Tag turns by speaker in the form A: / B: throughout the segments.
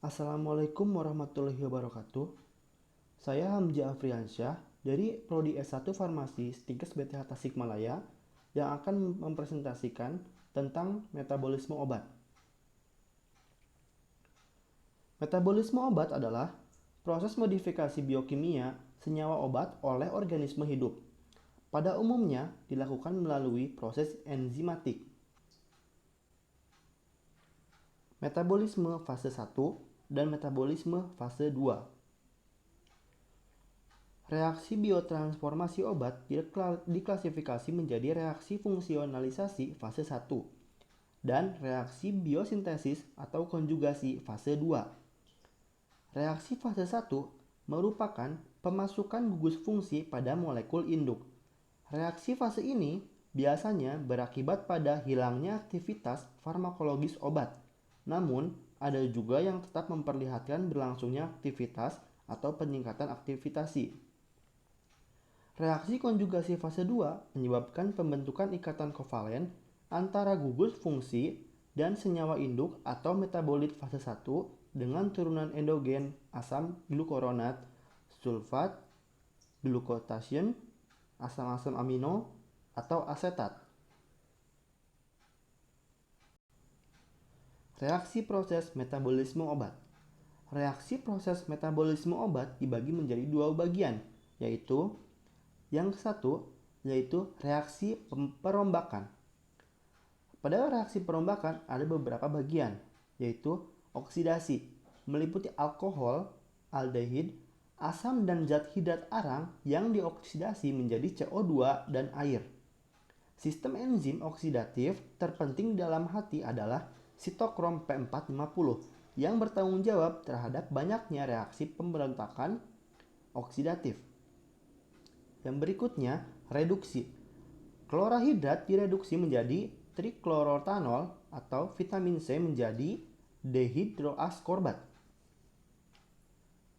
A: Assalamualaikum warahmatullahi wabarakatuh. Saya Hamzah Afriansyah dari Prodi S1 Farmasi Stikes BTH Tasikmalaya yang akan mempresentasikan tentang metabolisme obat. Metabolisme obat adalah proses modifikasi biokimia senyawa obat oleh organisme hidup. Pada umumnya dilakukan melalui proses enzimatik. Metabolisme fase 1 dan metabolisme fase 2. Reaksi biotransformasi obat diklasifikasi menjadi reaksi fungsionalisasi fase 1 dan reaksi biosintesis atau konjugasi fase 2. Reaksi fase 1 merupakan pemasukan gugus fungsi pada molekul induk. Reaksi fase ini biasanya berakibat pada hilangnya aktivitas farmakologis obat. Namun, ada juga yang tetap memperlihatkan berlangsungnya aktivitas atau peningkatan aktivitasi. Reaksi konjugasi fase 2 menyebabkan pembentukan ikatan kovalen antara gugus fungsi dan senyawa induk atau metabolit fase 1 dengan turunan endogen asam glukuronat, sulfat, glucotation, asam-asam amino, atau asetat. Reaksi proses metabolisme obat. Reaksi proses metabolisme obat dibagi menjadi dua bagian, yaitu yang satu yaitu reaksi perombakan. Pada reaksi perombakan ada beberapa bagian, yaitu oksidasi, meliputi alkohol, aldehid, asam dan zat hidrat arang yang dioksidasi menjadi CO2 dan air. Sistem enzim oksidatif terpenting dalam hati adalah sitokrom P450 yang bertanggung jawab terhadap banyaknya reaksi pemberontakan oksidatif. Yang berikutnya, reduksi. Klorohidrat direduksi menjadi triklorotanol atau vitamin C menjadi dehidroaskorbat.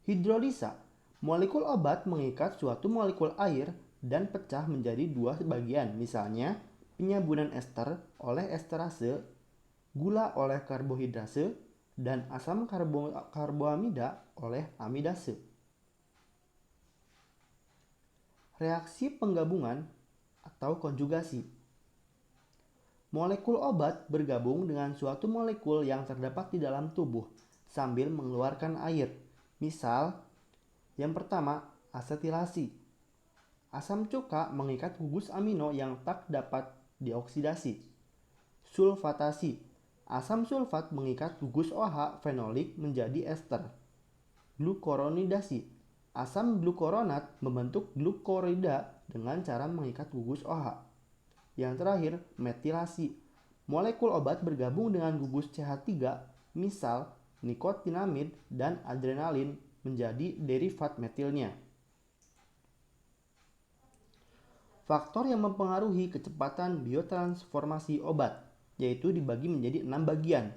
A: Hidrolisa. Molekul obat mengikat suatu molekul air dan pecah menjadi dua bagian, misalnya penyabunan ester oleh esterase, gula oleh karbohidrase, dan asam karboamida oleh amidase. Reaksi penggabungan atau konjugasi. Molekul obat bergabung dengan suatu molekul yang terdapat di dalam tubuh sambil mengeluarkan air. Misal, yang pertama, asetilasi. Asam cuka mengikat gugus amino yang tak dapat dioksidasi. Sulfatasi. Asam sulfat mengikat gugus OH fenolik menjadi ester. Glukoronidasi. Asam glukoronat membentuk glukorida dengan cara mengikat gugus OH. Yang terakhir, metilasi. Molekul obat bergabung dengan gugus CH3, misal nikotinamid dan adrenalin menjadi derivat metilnya. Faktor yang mempengaruhi kecepatan biotransformasi obat yaitu dibagi menjadi 6 bagian.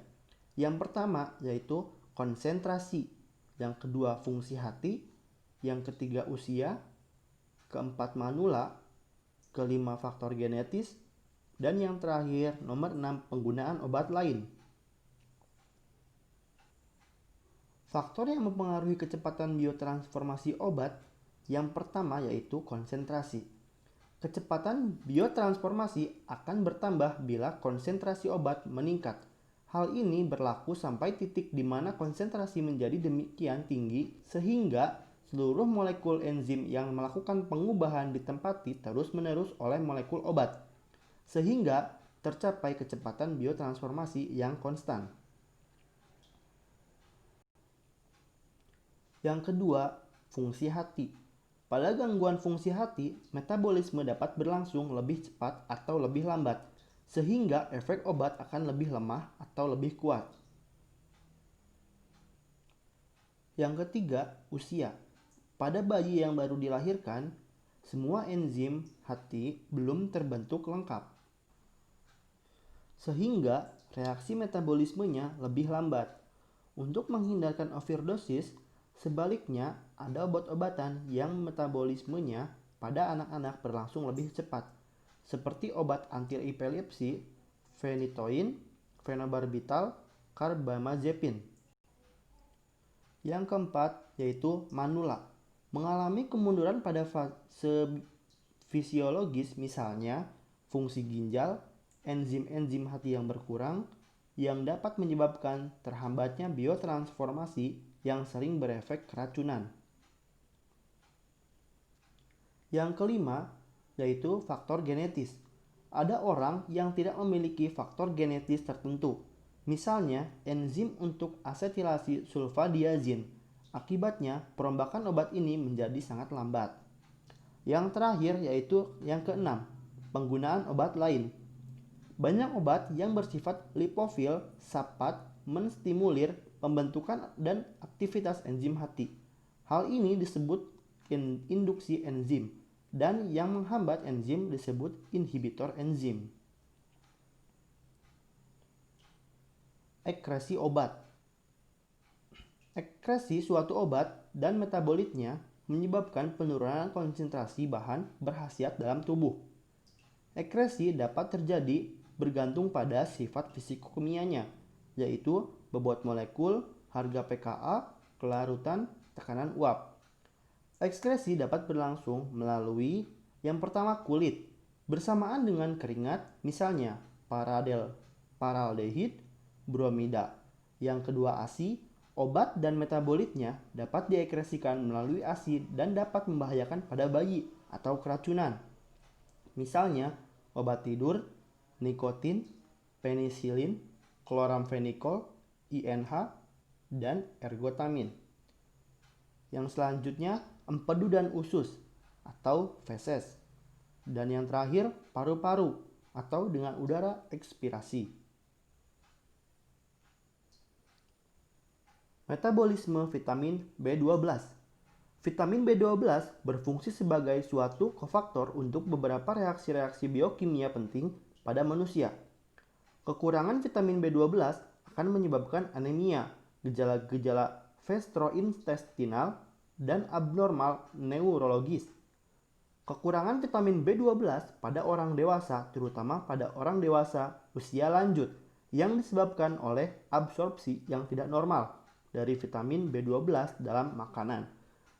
A: Yang pertama yaitu konsentrasi, yang kedua fungsi hati, yang ketiga usia, keempat manula, kelima faktor genetis, dan yang terakhir nomor 6 penggunaan obat lain. Faktor yang mempengaruhi kecepatan biotransformasi obat yang pertama yaitu konsentrasi. Kecepatan biotransformasi akan bertambah bila konsentrasi obat meningkat. Hal ini berlaku sampai titik di mana konsentrasi menjadi demikian tinggi sehingga seluruh molekul enzim yang melakukan pengubahan ditempati terus-menerus oleh molekul obat, sehingga tercapai kecepatan biotransformasi yang konstan. Yang kedua, fungsi hati. Pada gangguan fungsi hati, metabolisme dapat berlangsung lebih cepat atau lebih lambat, sehingga efek obat akan lebih lemah atau lebih kuat. Yang ketiga, usia. Pada bayi yang baru dilahirkan, semua enzim hati belum terbentuk lengkap, sehingga reaksi metabolismenya lebih lambat. Untuk menghindarkan overdosis, sebaliknya ada obat-obatan yang metabolismenya pada anak-anak berlangsung lebih cepat, seperti obat anti-epilepsi, phenytoin, phenobarbital, carbamazepine. Yang keempat yaitu manula, mengalami kemunduran pada fase fisiologis, misalnya fungsi ginjal, enzim-enzim hati yang berkurang, yang dapat menyebabkan terhambatnya biotransformasi yang sering berefek keracunan. Yang kelima yaitu faktor genetis. Ada orang yang tidak memiliki faktor genetis tertentu, misalnya enzim untuk asetilasi sulfadiazin. Akibatnya, perombakan obat ini menjadi sangat lambat. Yang terakhir yaitu yang keenam, penggunaan obat lain. Banyak obat yang bersifat lipofil sapat menstimulir pembentukan dan aktivitas enzim hati. Hal ini disebut induksi enzim, dan yang menghambat enzim disebut inhibitor enzim. Ekskresi obat. Ekskresi suatu obat dan metabolitnya menyebabkan penurunan konsentrasi bahan berkhasiat dalam tubuh. Ekskresi dapat terjadi bergantung pada sifat fisikokimianya, yaitu bobot molekul, harga pKa, kelarutan, tekanan uap. Ekskresi dapat berlangsung melalui yang pertama kulit, bersamaan dengan keringat, misalnya paraldehid, bromida. Yang kedua ASI, obat dan metabolitnya dapat diekskresikan melalui ASI dan dapat membahayakan pada bayi atau keracunan. Misalnya obat tidur, nikotin, penisilin, kloramfenikol, INH, dan ergotamin. Yang selanjutnya empedu dan usus atau feses. Dan yang terakhir paru-paru atau dengan udara ekspirasi. Metabolisme vitamin B12. Vitamin B12 berfungsi sebagai suatu kofaktor untuk beberapa reaksi-reaksi biokimia penting pada manusia. Kekurangan vitamin B12 akan menyebabkan anemia, gejala-gejala gastrointestinal, dan abnormal neurologis. Kekurangan vitamin B12 pada orang dewasa, terutama pada orang dewasa usia lanjut, yang disebabkan oleh absorpsi yang tidak normal dari vitamin B12 dalam makanan.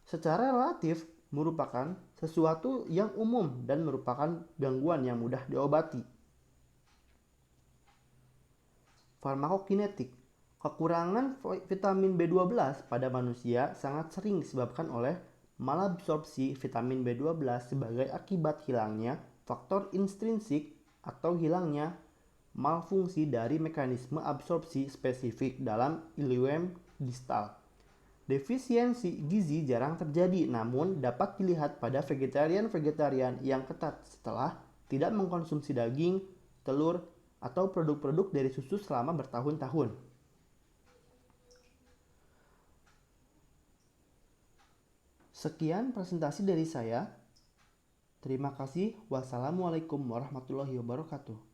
A: Secara relatif merupakan sesuatu yang umum dan merupakan gangguan yang mudah diobati. Farmakokinetik. Kekurangan vitamin B12 pada manusia sangat sering disebabkan oleh malabsorpsi vitamin B12 sebagai akibat hilangnya faktor intrinsik atau hilangnya malfungsi dari mekanisme absorpsi spesifik dalam ileum distal. Defisiensi gizi jarang terjadi, namun dapat dilihat pada vegetarian yang ketat setelah tidak mengkonsumsi daging, telur, atau produk-produk dari susu selama bertahun-tahun. Sekian presentasi dari saya. Terima kasih. Wassalamualaikum warahmatullahi wabarakatuh.